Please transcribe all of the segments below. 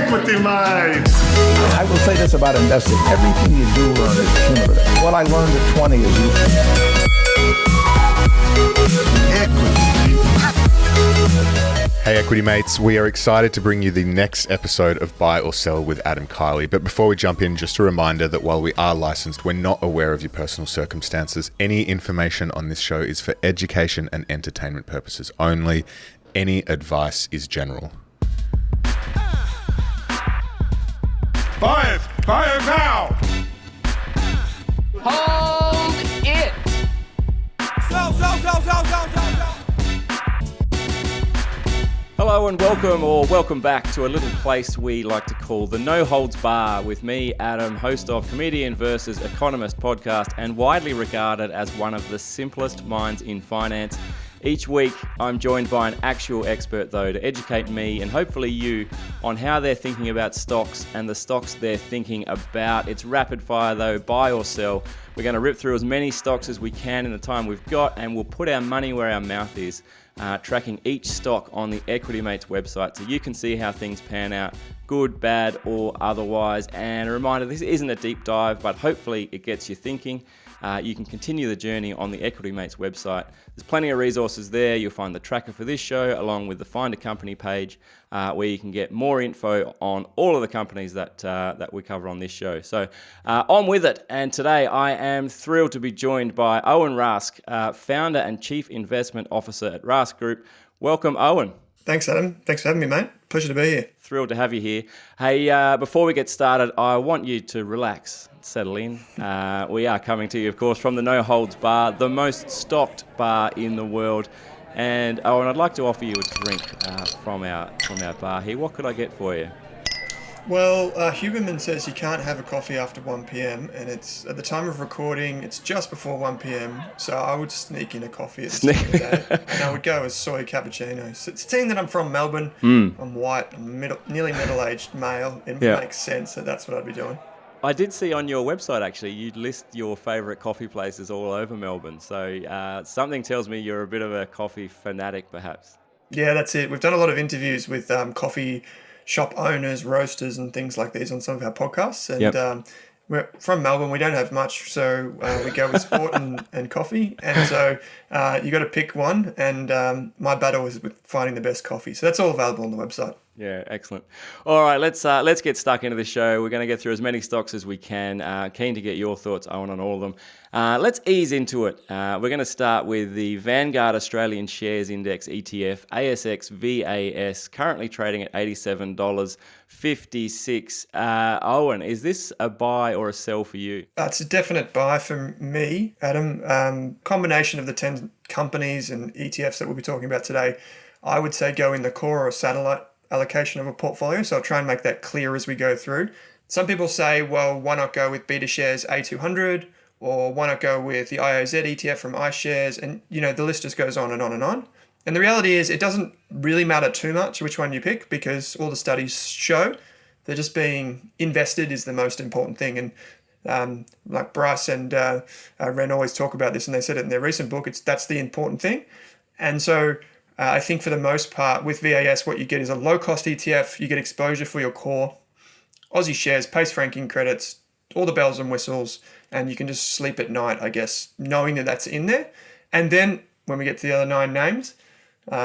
Equity, mate. I will say this about investing. Everything you do learn is cumulative. What I learned at 20 is useful. Hey Equity Mates, we are excited to bring you the next episode of Buy or Sell with Adam Keily. But before we jump in, just a reminder that while we are licensed, we're not aware of your personal circumstances. Any information on this show is for education and entertainment purposes only. Any advice is general. Buy it now. Hold it! Sell. Hello and welcome back to a little place we like to call the No Holds Bar with me, Adam, host of Comedian versus Economist podcast and widely regarded as one of the simplest minds in finance. Each week, I'm joined by an actual expert, though, to educate me and hopefully you on how they're thinking about stocks and the stocks they're thinking about. It's rapid fire, though, buy or sell. We're going to rip through as many stocks as we can in the time we've got, and we'll put our money where our mouth is, tracking each stock on the Equity Mates website so you can see how things pan out, good, bad, or otherwise. And a reminder, this isn't a deep dive, but hopefully it gets you thinking. You can continue the journey on the Equity Mates website. There's plenty of resources there. You'll find the tracker for this show along with the Find a Company page where you can get more info on all of the companies that we cover on this show. So on with it. And today I am thrilled to be joined by Owen Rask, founder and chief investment officer at Rask Group. Welcome, Owen. Thanks, Adam. Thanks for having me, mate. Pleasure to be here. Thrilled to have you here. Hey, before we get started, I want you to relax, settle in. We are coming to you, of course, from the No Holds Bar, the most stocked bar in the world. And Owen, I'd like to offer you a drink from our bar here. What could I get for you? Well, Huberman says you can't have a coffee after 1 p.m. and it's at the time of recording, it's just before 1 p.m. So I would sneak in a coffee at this time of the day. And I would go with soy cappuccino. So it's seeing that I'm from Melbourne. I'm white. I'm nearly middle-aged male. It makes sense that that's what I'd be doing. I did see on your website, actually, you list your favourite coffee places all over Melbourne. So something tells me you're a bit of a coffee fanatic, perhaps. Yeah, that's it. We've done a lot of interviews with coffee shop owners, roasters, and things like these on some of our podcasts. And we're from Melbourne. We don't have much, so we go with sport and coffee. And so you got to pick one. And my battle is with finding the best coffee. So that's all available on the website. Yeah, excellent. All right, let's get stuck into the show. We're going to get through as many stocks as we can. Keen to get your thoughts, Owen, on all of them. Let's ease into it. We're going to start with the Vanguard Australian Shares Index ETF, ASX VAS, currently trading at $87.56. Owen, is this a buy or a sell for you? It's a definite buy for me, Adam. Combination of the 10 companies and ETFs that we'll be talking about today, I would say go in the core or satellite allocation of a portfolio. So I'll try and make that clear as we go through. Some people say, well, why not go with BetaShares A200, or why not go with the IOZ ETF from iShares? And, the list just goes on and on and on. And the reality is it doesn't really matter too much which one you pick, because all the studies show that just being invested is the most important thing. And like Bryce and Ren always talk about this, and they said it in their recent book, that's the important thing. And so I think for the most part with VAS, what you get is a low-cost ETF. You get exposure for your core, Aussie shares, pace franking credits, all the bells and whistles, and you can just sleep at night, I guess, knowing that that's in there. And then when we get to the other 9 names,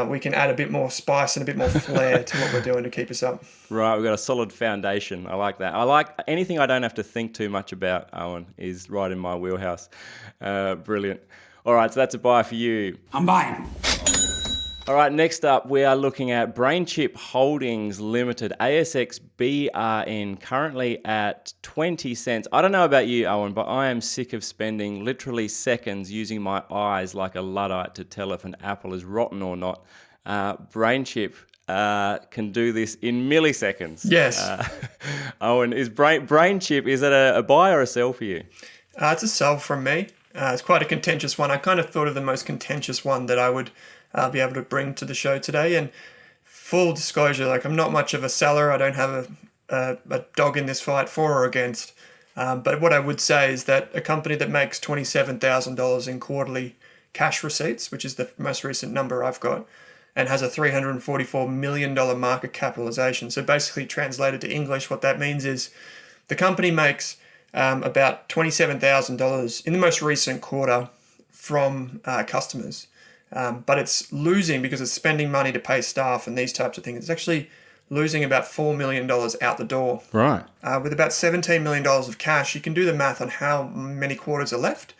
we can add a bit more spice and a bit more flair to what we're doing to keep us up. Right, we've got a solid foundation. I like that. I like anything I don't have to think too much about, Owen, is right in my wheelhouse. Brilliant. All right, so that's a buy for you. I'm buying. All right, next up, we are looking at BrainChip Holdings Limited, ASX BRN, currently at 20 cents. I don't know about you, Owen, but I am sick of spending literally seconds using my eyes like a Luddite to tell if an apple is rotten or not. BrainChip can do this in milliseconds. Yes. Owen, is BrainChip, is it a buy or a sell for you? It's a sell from me. It's quite a contentious one. I kind of thought of the most contentious one that I would be able to bring to the show today. And full disclosure, I'm not much of a seller. I don't have a dog in this fight for or against. But what I would say is that a company that makes $27,000 in quarterly cash receipts, which is the most recent number I've got, and has a $344 million market capitalization. So basically, translated to English, what that means is the company makes about $27,000 in the most recent quarter from customers. But it's losing because it's spending money to pay staff and these types of things. It's actually losing about $4 million out the door. Right. With about $17 million of cash, you can do the math on how many quarters are left.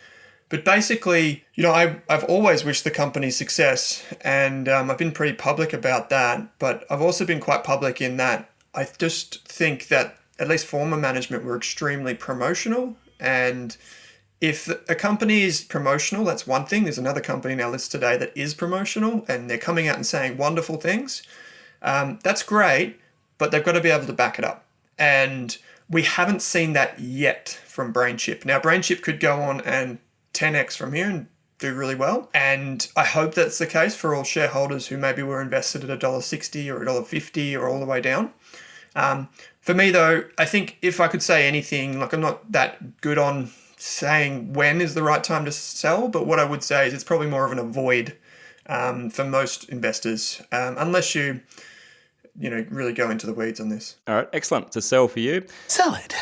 But basically, I've always wished the company success, and I've been pretty public about that. But I've also been quite public in that I just think that at least former management were extremely promotional. And if a company is promotional, that's one thing. There's another company in our list today that is promotional, and they're coming out and saying wonderful things. That's great, but they've got to be able to back it up. And we haven't seen that yet from BrainChip. Now, BrainChip could go on and 10x from here and do really well. And I hope that's the case for all shareholders who maybe were invested at $1.60 or $1.50 or all the way down. For me, though, I think if I could say anything, like I'm not that good on saying when is the right time to sell, but what I would say is it's probably more of an avoid for most investors, unless you really go into the weeds on this. All right, excellent. It's a sell for you. Sell it.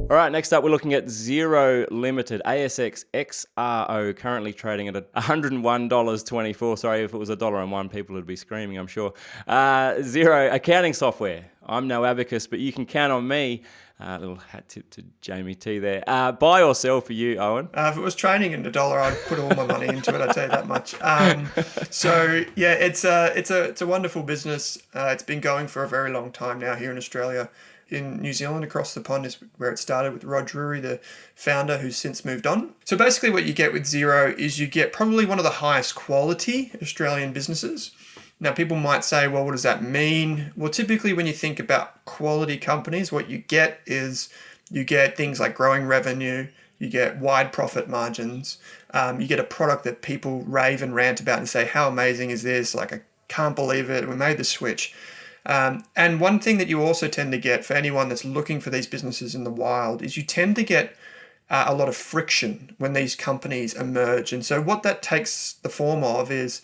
All right, next up, we're looking at Xero Limited, ASX XRO, currently trading at $101.24. Sorry, if it was $1.01, people would be screaming, I'm sure. Xero accounting software. I'm no abacus, but you can count on me. Little hat tip to Jamie T there. Buy or sell for you, Owen? If it was trading at $1, I'd put all my money into it. I'd tell you that much. It's a wonderful business. It's been going for a very long time now here in Australia. In New Zealand, across the pond, is where it started with Rod Drury, the founder, who's since moved on. So basically what you get with Xero is you get probably one of the highest quality Australian businesses. Now, people might say, well, what does that mean? Well, typically when you think about quality companies, what you get is you get things like growing revenue, you get wide profit margins, you get a product that people rave and rant about and say, how amazing is this? Like, I can't believe it. We made the switch. And one thing that you also tend to get for anyone that's looking for these businesses in the wild is you tend to get a lot of friction when these companies emerge. And so what that takes the form of is,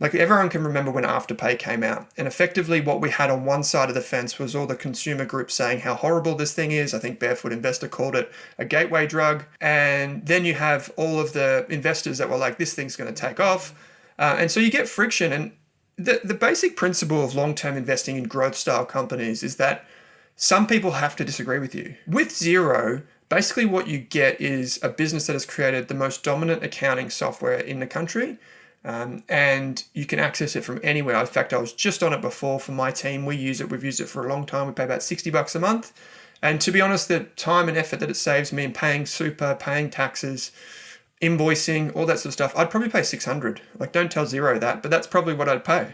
like, everyone can remember when Afterpay came out. And effectively what we had on one side of the fence was all the consumer groups saying how horrible this thing is. I think Barefoot Investor called it a gateway drug. And then you have all of the investors that were like, this thing's going to take off. And so you get friction. And the basic principle of long-term investing in growth-style companies is that some people have to disagree with you. With Xero, basically what you get is a business that has created the most dominant accounting software in the country, and you can access it from anywhere. In fact, I was just on it before for my team. We use it. We've used it for a long time. We pay about $60 a month. And to be honest, the time and effort that it saves me in paying super, paying taxes, invoicing, all that sort of stuff, I'd probably pay $600. Like, don't tell Xero that, but that's probably what I'd pay,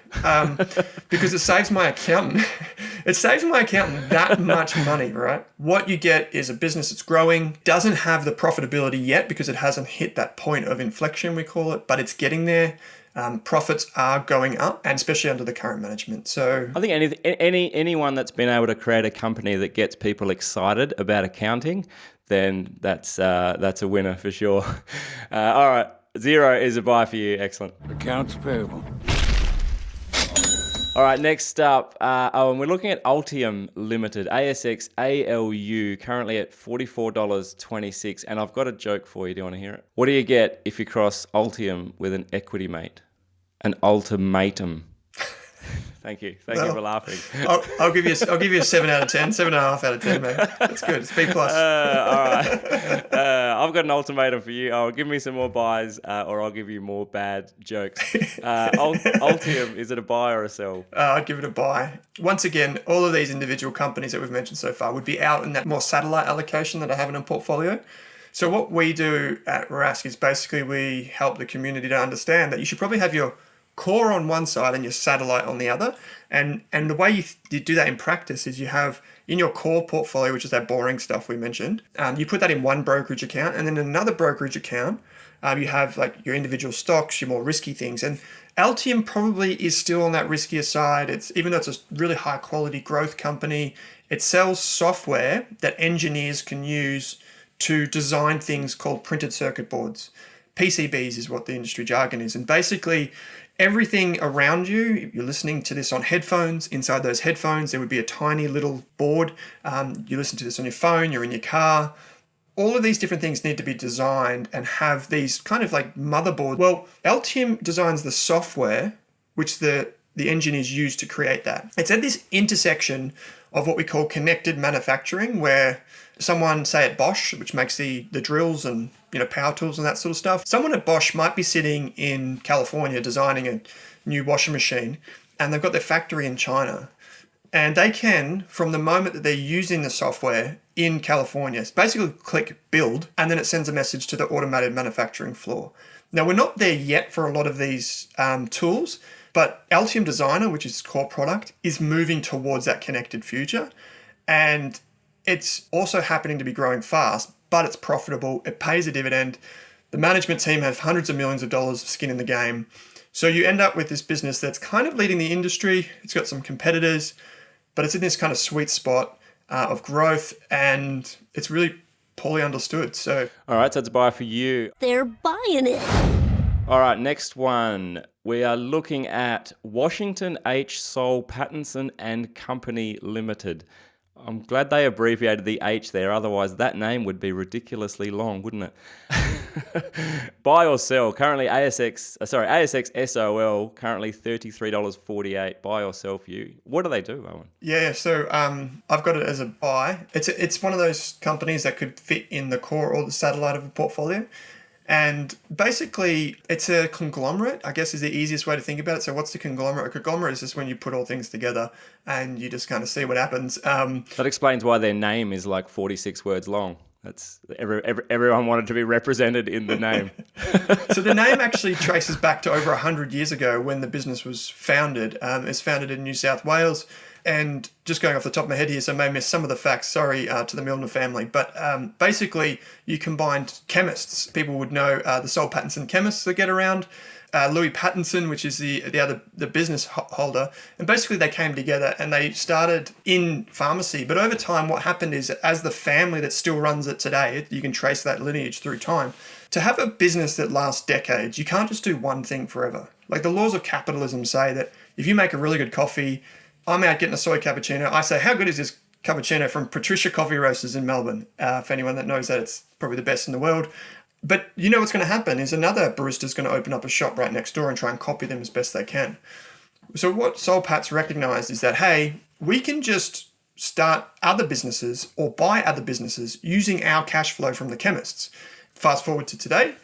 because it saves my accountant. It saves my accountant that much money, right? What you get is a business that's growing, doesn't have the profitability yet because it hasn't hit that point of inflection, we call it, but it's getting there. Profits are going up, and especially under the current management. So I think anyone that's been able to create a company that gets people excited about accounting, then that's a winner for sure. All right, Xero is a buy for you. Excellent. Accounts payable. All right, next up, and we're looking at Altium Limited, ASX ALU, currently at $44.26. And I've got a joke for you. Do you want to hear it? What do you get if you cross Altium with an equity mate? An ultimatum. Thank you. Thank you for laughing. I'll give you a 7 out of 10, 7.5 out of 10, mate. That's good. It's B+. All right. I've got an ultimatum for you. Oh, give me some more buys, or I'll give you more bad jokes. Altium, is it a buy or a sell? I'd give it a buy. Once again, all of these individual companies that we've mentioned so far would be out in that more satellite allocation that I have in a portfolio. So what we do at Rask is basically we help the community to understand that you should probably have your core on one side and your satellite on the other. And the way you do that in practice is you have in your core portfolio, which is that boring stuff we mentioned, you put that in one brokerage account, and then another brokerage account, you have like your individual stocks, your more risky things. And Altium probably is still on that riskier side. Even though it's a really high quality growth company, it sells software that engineers can use to design things called printed circuit boards. PCBs is what the industry jargon is. And basically, everything around you, you're listening to this on headphones. Inside those headphones, there would be a tiny little board. You listen to this on your phone, you're in your car. All of these different things need to be designed and have these kind of like motherboard. Well, Altium designs the software, which the engineers use to create that. It's at this intersection of what we call connected manufacturing, where someone, say at Bosch, which makes the drills and power tools and that sort of stuff, someone at Bosch might be sitting in California designing a new washing machine, and they've got their factory in China. And they can, from the moment that they're using the software in California, basically click build, and then it sends a message to the automated manufacturing floor. Now, we're not there yet for a lot of these tools, but Altium Designer, which is its core product, is moving towards that connected future. And it's also happening to be growing fast, but it's profitable. It pays a dividend. The management team have hundreds of millions of dollars of skin in the game. So you end up with this business that's kind of leading the industry. It's got some competitors, but it's in this kind of sweet spot of growth, and it's really poorly understood. So, all right, so it's a buy for you. They're buying it. All right, next one. We are looking at Washington H. Soul Pattinson and Company Limited. I'm glad they abbreviated the H there, otherwise that name would be ridiculously long, wouldn't it? Buy or sell, currently ASX SOL, currently $33.48. Buy or sell for you. What do they do, Owen? Yeah, so I've got it as a buy. It's one of those companies that could fit in the core or the satellite of a portfolio. And basically, it's a conglomerate, I guess is the easiest way to think about it. So what's the conglomerate? A conglomerate is just when you put all things together and you just kind of see what happens. That explains why their name is like 46 words long. That's everyone wanted to be represented in the name. So the name actually traces back to over 100 years ago when the business was founded. It's founded in New South Wales. And just going off the top of my head here, so I may miss some of the facts, sorry, to the Milner family. But basically, you combined chemists. People would know the Soul Pattinson chemists that get around, Louis Pattinson, which is the business holder. And basically, they came together and they started in pharmacy. But over time, what happened is, as the family that still runs it today, you can trace that lineage through time. To have a business that lasts decades, you can't just do one thing forever. Like the laws of capitalism say that if you make a really good coffee, I'm out getting a soy cappuccino. I say, how good is this cappuccino from Patricia Coffee Roasters in Melbourne? For anyone that knows that, it's probably the best in the world. But you know what's going to happen is another barista's going to open up a shop right next door and try and copy them as best they can. So what Soul Pat's recognized is that, hey, we can just start other businesses or buy other businesses using our cash flow from the chemists. Fast forward to today.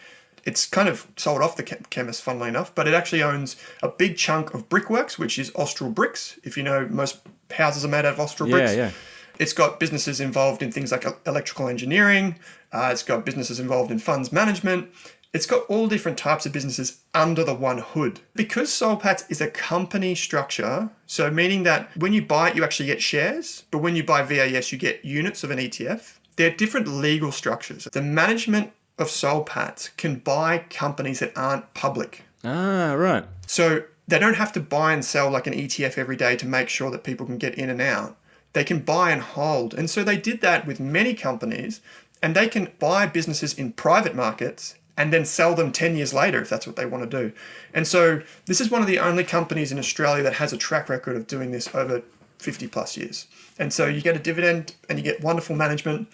It's kind of sold off the chemist, funnily enough, but it actually owns a big chunk of Brickworks, which is Austral Bricks. If you know, most houses are made out of Austral Bricks. Yeah. It's got businesses involved in things like electrical engineering. It's got businesses involved in funds management. It's got all different types of businesses under the one hood. Because Soul Pat's is a company structure, so meaning that when you buy it, you actually get shares, but when you buy VAS, you get units of an ETF. They're different legal structures. The management of Soul Pat's can buy companies that aren't public. Ah, right. So they don't have to buy and sell like an ETF every day to make sure that people can get in and out. They can buy and hold. And so they did that with many companies, and they can buy businesses in private markets and then sell them 10 years later if that's what they want to do. And so this is one of the only companies in Australia that has a track record of doing this over 50 plus years. And so you get a dividend and you get wonderful management.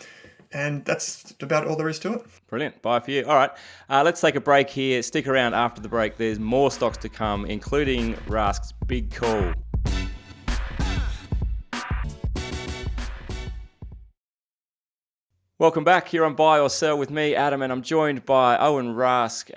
And that's about all there is to it. Brilliant. Bye for you. All right. Let's take a break here. Stick around after the break. There's more stocks to come, including Rask's big call. Welcome back here on Buy or Sell with me, Adam, and I'm joined by Owen Rask.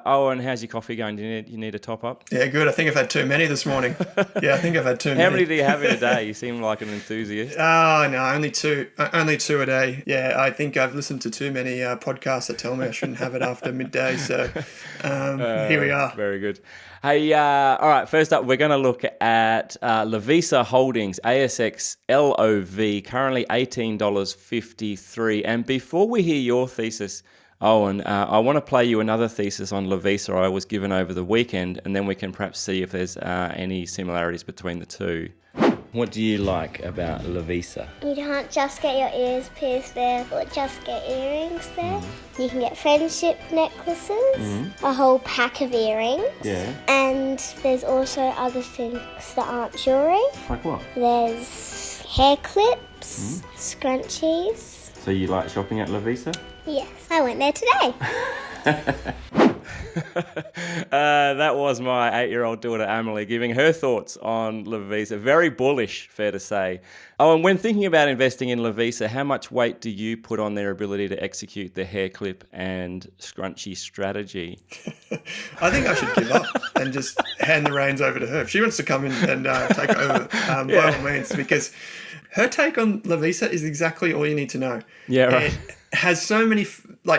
Owen, how's your coffee going? Do you need a top up? Yeah, good. I think I've had too many this morning. Yeah, I think I've had too many. How many do you have in a day? You seem like an enthusiast. Oh, no, only two a day. Yeah, I think I've listened to too many podcasts that tell me I shouldn't have it after midday. So here we are. Very good. Hey, all right, first up, we're going to look at Lovisa Holdings, ASX LOV, currently $18.53. And before we hear your thesis, Owen, I want to play you another thesis on Lovisa I was given over the weekend, and then we can perhaps see if there's any similarities between the two. What do you like about Lovisa? You can't just get your ears pierced there or just get earrings there. You can get friendship necklaces, a whole pack of earrings. Yeah. And there's also other things that aren't jewellery. Like what? There's hair clips, scrunchies. So you like shopping at Lovisa? Yes, I went there today. That was my 8-year-old daughter, Emily, giving her thoughts on Lovisa. Very bullish, fair to say. Oh, and when thinking about investing in Lovisa, how much weight do you put on their ability to execute the hair clip and scrunchy strategy? I think I should give up and just hand the reins over to her. If she wants to come in and take over, by all means, because her take on Lovisa is exactly all you need to know. Yeah, right. It has so many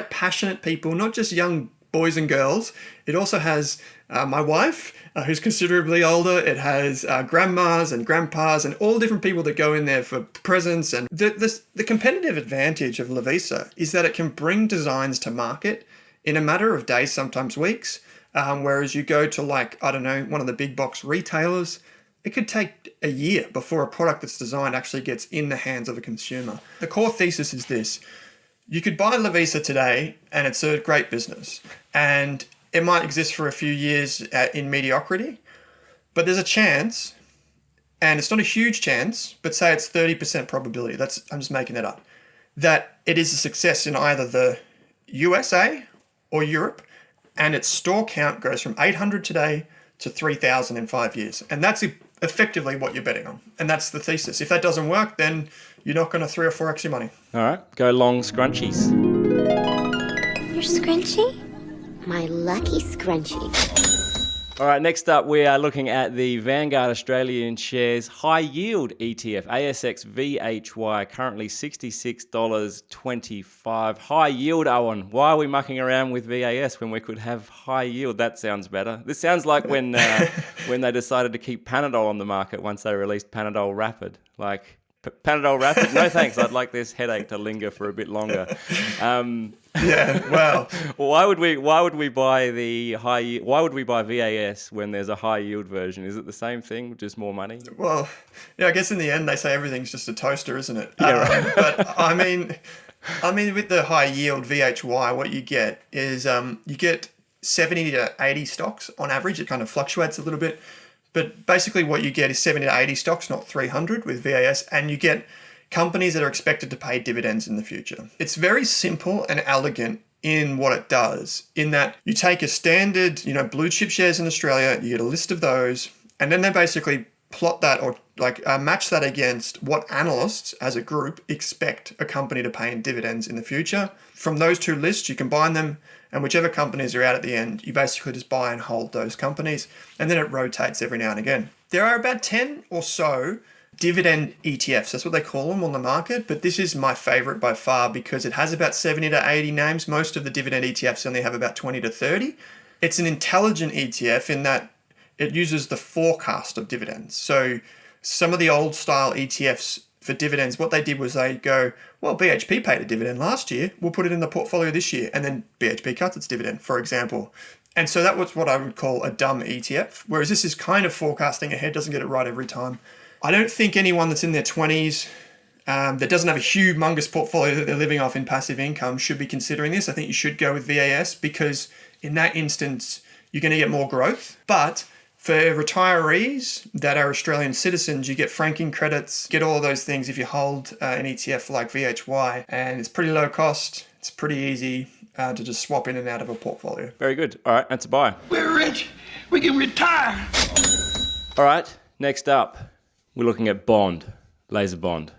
passionate people, not just young boys and girls. It also has my wife, who's considerably older. It has grandmas and grandpas and all different people that go in there for presents. And the competitive advantage of Lovisa is that it can bring designs to market in a matter of days, sometimes weeks. Whereas you go to one of the big box retailers, it could take a year before a product that's designed actually gets in the hands of a consumer. The core thesis is this. You could buy Lovisa today and it's a great business and it might exist for a few years in mediocrity, but there's a chance, and it's not a huge chance, but say it's 30% probability, I'm just making that up, that it is a success in either the USA or Europe, and its store count goes from 800 today to 3,000 in 5 years. And that's effectively what you're betting on. And that's the thesis. If that doesn't work, then you're not going to 3 or 4x your money. All right, go long scrunchies. Your scrunchie? My lucky scrunchie. All right, next up, we are looking at the Vanguard Australian Shares High Yield ETF, ASX VHY, currently $66.25. High yield, Owen. Why are we mucking around with VAS when we could have high yield? That sounds better. This sounds like when they decided to keep Panadol on the market once they released Panadol Rapid. Panadol Rapid? No thanks. I'd like this headache to linger for a bit longer. Yeah, well, why would we buy why would we buy VAS when there's a high yield version? Is it the same thing, just more money? well, yeah, I guess in the end they say everything's just a toaster, isn't it? Yeah, right. But I mean, with the high yield VHY, what you get is you get 70 to 80 stocks on average. It kind of fluctuates a little bit. But basically what you get is 70 to 80 stocks, not 300 with VAS, and you get companies that are expected to pay dividends in the future. It's very simple and elegant in what it does, in that you take a standard, blue chip shares in Australia, you get a list of those, and then they basically plot that or match that against what analysts as a group expect a company to pay in dividends in the future. From those two lists, you combine them, and whichever companies are out at the end, you basically just buy and hold those companies, and then it rotates every now and again. There are about 10 or so dividend ETFs, that's what they call them on the market, but this is my favorite by far because it has about 70 to 80 names. Most of the dividend ETFs only have about 20 to 30. It's an intelligent ETF in that it uses the forecast of dividends. So some of the old style ETFs for dividends, what they did was they go, well, BHP paid a dividend last year, we'll put it in the portfolio this year, and then BHP cuts its dividend, for example. And so that was what I would call a dumb ETF, whereas this is kind of forecasting ahead, doesn't get it right every time. I don't think anyone that's in their 20s that doesn't have a humongous portfolio that they're living off in passive income should be considering this. I think you should go with VAS because in that instance, you're going to get more growth. But for retirees that are Australian citizens, you get franking credits, get all of those things if you hold an ETF like VHY, and it's pretty low cost. It's pretty easy to just swap in and out of a portfolio. Very good. All right, that's a buy. We're rich. We can retire. All right, next up, we're looking at bond, laser bond.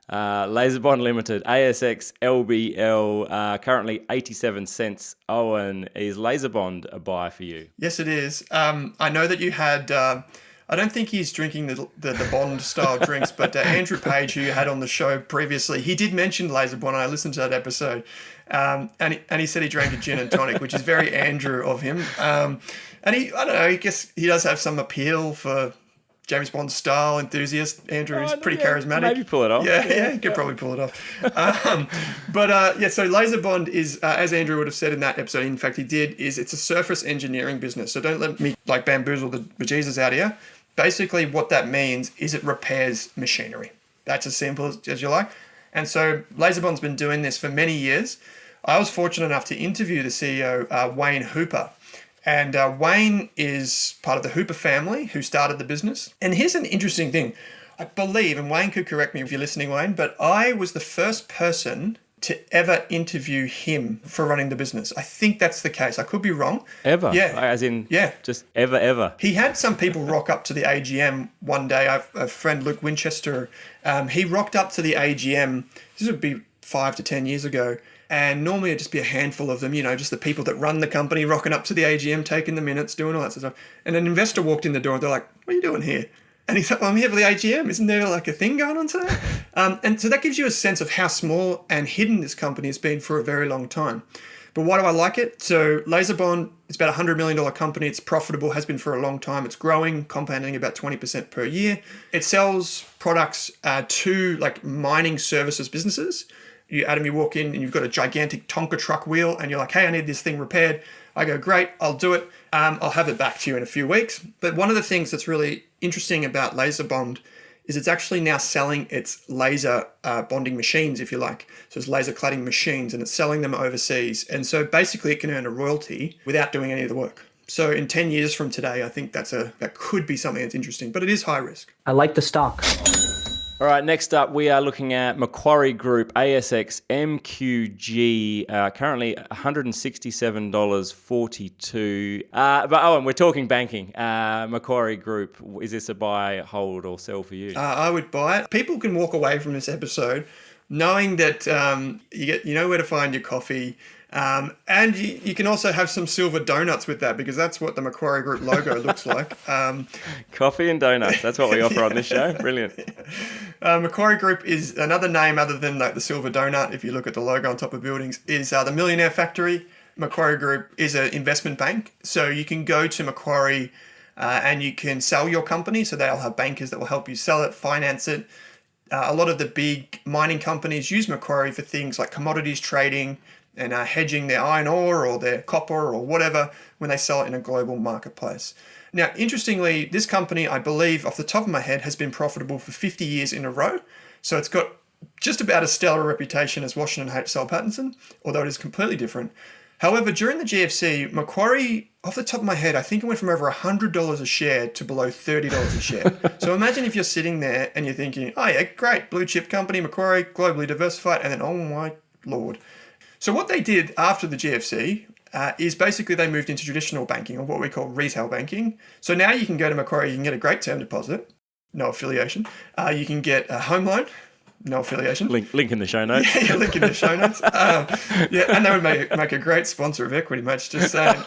Laser Bond Limited, ASX LBL, currently 87 cents. Owen, is Laser Bond a buy for you? Yes, it is. I know that you had, I don't think he's drinking the Bond style drinks, but Andrew Page, who you had on the show previously, he did mention Laser Bond. I listened to that episode. And he said he drank a gin and tonic, which is very Andrew of him. And I don't know, I guess he does have some appeal for James Bond style enthusiast. Andrew is pretty charismatic. Maybe pull it off. Yeah, he could probably pull it off. So Laser Bond is, as Andrew would have said in that episode, in fact he did, it's a surface engineering business. So don't let me bamboozle the bejesus out here. Basically, what that means is it repairs machinery. That's as simple as you like. And so LaserBond's been doing this for many years. I was fortunate enough to interview the CEO, Wayne Hooper. And Wayne is part of the Hooper family who started the business. And here's an interesting thing. I believe, and Wayne could correct me if you're listening, Wayne, but I was the first person to ever interview him for running the business. I think that's the case. I could be wrong. Ever? Yeah. As in, yeah, just ever? He had some people rock up to the AGM one day. A friend, Luke Winchester, he rocked up to the AGM. This would be 5 to 10 years ago. And normally it'd just be a handful of them, just the people that run the company rocking up to the AGM, taking the minutes, doing all that sort of stuff. And an investor walked in the door and they're like, "What are you doing here?" And he's like, "Well, I'm here for the AGM. Isn't there like a thing going on today?" And so that gives you a sense of how small and hidden this company has been for a very long time. But why do I like it? So LaserBond, it's about a $100 million company. It's profitable, has been for a long time. It's growing, compounding about 20% per year. It sells products to like mining services businesses. Adam, you walk in and you've got a gigantic Tonka truck wheel and you're like, "Hey, I need this thing repaired." I go, "Great, I'll do it. I'll have it back to you in a few weeks." But one of the things that's really interesting about LaserBond is it's actually now selling its laser bonding machines, if you like. So it's laser cladding machines and it's selling them overseas. And so basically it can earn a royalty without doing any of the work. So in 10 years from today, I think that could be something that's interesting, but it is high risk. I like the stock. All right, next up, we are looking at Macquarie Group, ASX MQG, currently $167.42. And we're talking banking. Macquarie Group, is this a buy, hold, or sell for you? I would buy it. People can walk away from this episode knowing that you know where to find your coffee. And you can also have some silver donuts with that because that's what the Macquarie Group logo looks like. Coffee and donuts. That's what we offer on this show. Brilliant. Macquarie Group is another name other than like the silver donut. If you look at the logo on top of buildings, is the Millionaire Factory. Macquarie Group is an investment bank. So you can go to Macquarie and you can sell your company. So they'll have bankers that will help you sell it, finance it. A lot of the big mining companies use Macquarie for things like commodities trading and hedging their iron ore or their copper or whatever when they sell it in a global marketplace. Now, interestingly, this company, I believe, off the top of my head, has been profitable for 50 years in a row. So it's got just about as stellar a reputation as Washington H. Soul Pattinson, although it is completely different. However, during the GFC, Macquarie, off the top of my head, I think it went from over $100 a share to below $30 a share. So imagine if you're sitting there and you're thinking, "Oh yeah, great, blue chip company, Macquarie, globally diversified," and then, oh my Lord. So what they did after the GFC is basically they moved into traditional banking, or what we call retail banking. So now you can go to Macquarie, you can get a great term deposit, no affiliation. You can get a home loan, no affiliation. Link in the show notes. Yeah, link in the show notes. And they would make a great sponsor of Equity Mates, just saying.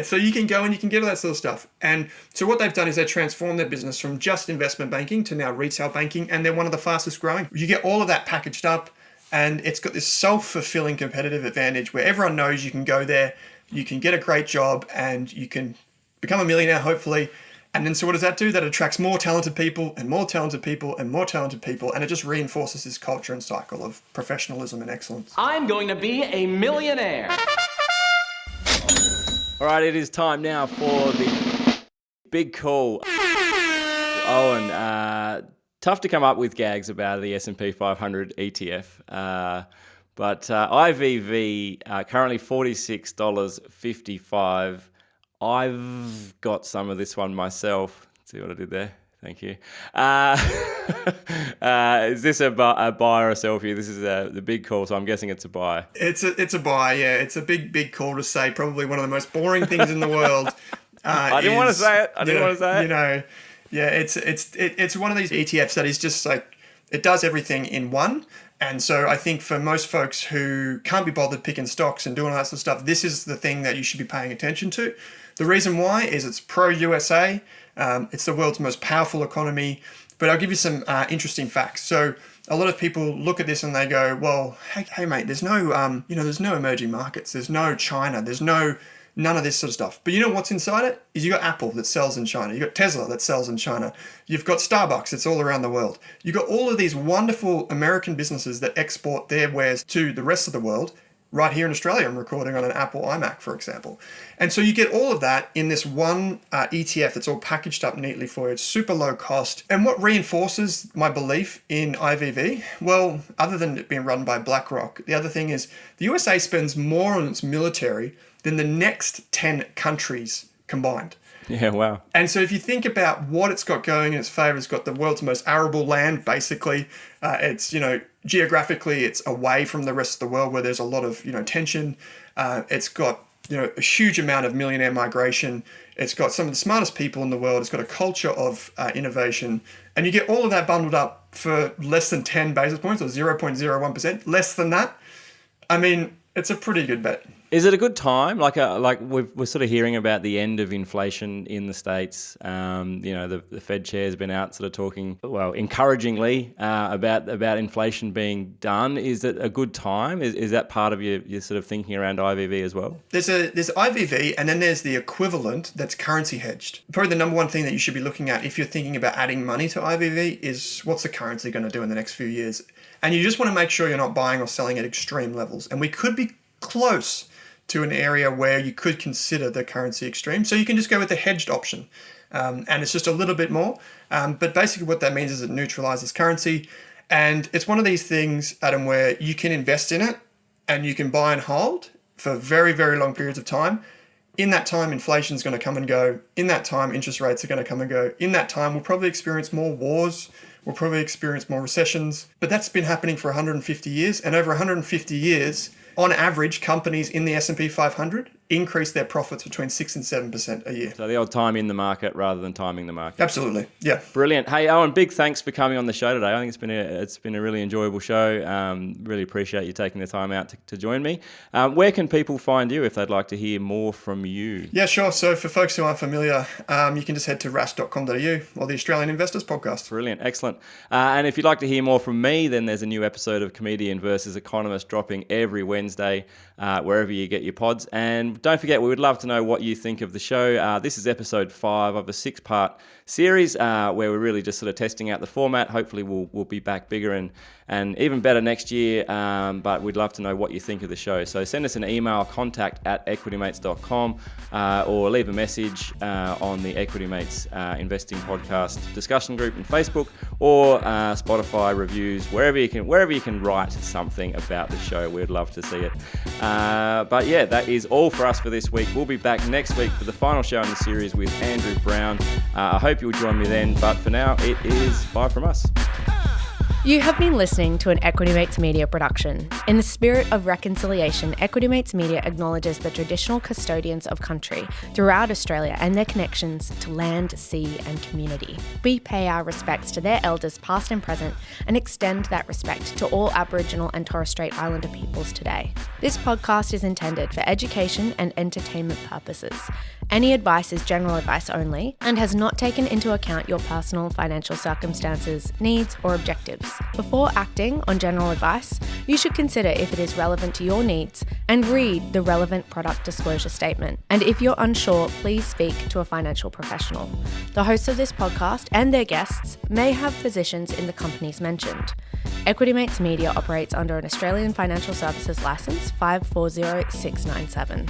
So you can go and you can get all that sort of stuff. And so what they've done is they transformed their business from just investment banking to now retail banking, and they're one of the fastest growing. You get all of that packaged up, and it's got this self-fulfilling competitive advantage where everyone knows you can go there, you can get a great job, and you can become a millionaire, hopefully. And then so what does that do? That attracts more talented people and more talented people and more talented people, and it just reinforces this culture and cycle of professionalism and excellence. I'm going to be a millionaire. All right, it is time now for the big call. Owen, tough to come up with gags about the S&P 500 ETF, but IVV currently $46.55. I've got some of this one myself. See what I did there? Thank you. Is this a buy or a sell for you? This is the big call, so I'm guessing it's a buy. It's a buy, yeah. It's a big call to say. Probably one of the most boring things in the world. I didn't want to say it. Yeah, it's one of these ETFs that is just like, it does everything in one. And so I think for most folks who can't be bothered picking stocks and doing all that sort of stuff, this is the thing that you should be paying attention to. The reason why is it's pro-USA. It's the world's most powerful economy. But I'll give you some interesting facts. So a lot of people look at this and they go, well, hey mate, there's no, there's no emerging markets. There's no China. There's none of this sort of stuff. But you know what's inside it? Is you got Apple that sells in China. You got Tesla that sells in China. You've got Starbucks. It's all around the world. You've got all of these wonderful American businesses that export their wares to the rest of the world. right here in Australia. I'm recording on an Apple iMac, for example. And so you get all of that in this one ETF that's all packaged up neatly for you. It's super low cost. And what reinforces my belief in IVV? Well, other than it being run by BlackRock, the other thing is the USA spends more on its military than the next 10 countries combined. Yeah, wow. And so if you think about what it's got going in its favor, it's got the world's most arable land, basically. It's, geographically, it's away from the rest of the world where there's a lot of, tension. It's got, a huge amount of millionaire migration. It's got some of the smartest people in the world. It's got a culture of innovation. And you get all of that bundled up for less than 10 basis points or 0.01%, less than that. I mean, it's a pretty good bet. Is it a good time? Like we're sort of hearing about the end of inflation in the States. The Fed chair's been out sort of talking, encouragingly about inflation being done. Is it a good time? Is that part of your sort of thinking around IVV as well? There's IVV, and then there's the equivalent that's currency hedged. Probably the number one thing that you should be looking at if you're thinking about adding money to IVV is what's the currency going to do in the next few years. And you just want to make sure you're not buying or selling at extreme levels. And we could be close to an area where you could consider the currency extreme. So you can just go with the hedged option. And it's just a little bit more. But basically what that means is it neutralizes currency. And it's one of these things, Adam, where you can invest in it and you can buy and hold for very, very long periods of time. In that time, inflation is going to come and go. In that time, interest rates are going to come and go. In that time, we'll probably experience more wars. We'll probably experience more recessions. But that's been happening for 150 years. And over 150 years, on average, companies in the S&P 500 increase their profits between 6 and 7% a year. So the old time in the market rather than timing the market. Absolutely, yeah. Brilliant. Hey, Owen, big thanks for coming on the show today. I think it's been a really enjoyable show. Really appreciate you taking the time out to join me. Where can people find you if they'd like to hear more from you? Yeah, sure. So for folks who aren't familiar, you can just head to rask.com.au or the Australian Investors Podcast. Brilliant. Excellent. And if you'd like to hear more from me, then there's a new episode of Comedian versus Economist dropping every Wednesday, wherever you get your pods. And don't forget, we would love to know what you think of the show. This is episode 5 of a 6-part series where we're really just sort of testing out the format. Hopefully we'll be back bigger and even better next year, but we'd love to know what you think of the show. So send us an email, contact@equitymates.com, or leave a message on the Equity Mates Investing Podcast discussion group in Facebook, or Spotify reviews, wherever you can write something about the show. We'd love to see it. But yeah, that is all for us for this week. We'll be back next week for the final show in the series with Andrew Brown. I hope you'll join me then, but for now, it is bye from us. You have been listening to an Equity Mates Media production. In the spirit of reconciliation, Equity Mates Media acknowledges the traditional custodians of country throughout Australia and their connections to land, sea and community. We pay our respects to their elders past and present and extend that respect to all Aboriginal and Torres Strait Islander peoples today. This podcast is intended for education and entertainment purposes. Any advice is general advice only and has not taken into account your personal financial circumstances, needs or objectives. Before acting on general advice, you should consider if it is relevant to your needs and read the relevant product disclosure statement. And if you're unsure, please speak to a financial professional. The hosts of this podcast and their guests may have positions in the companies mentioned. Equity Mates Media operates under an Australian Financial Services Licence 540697.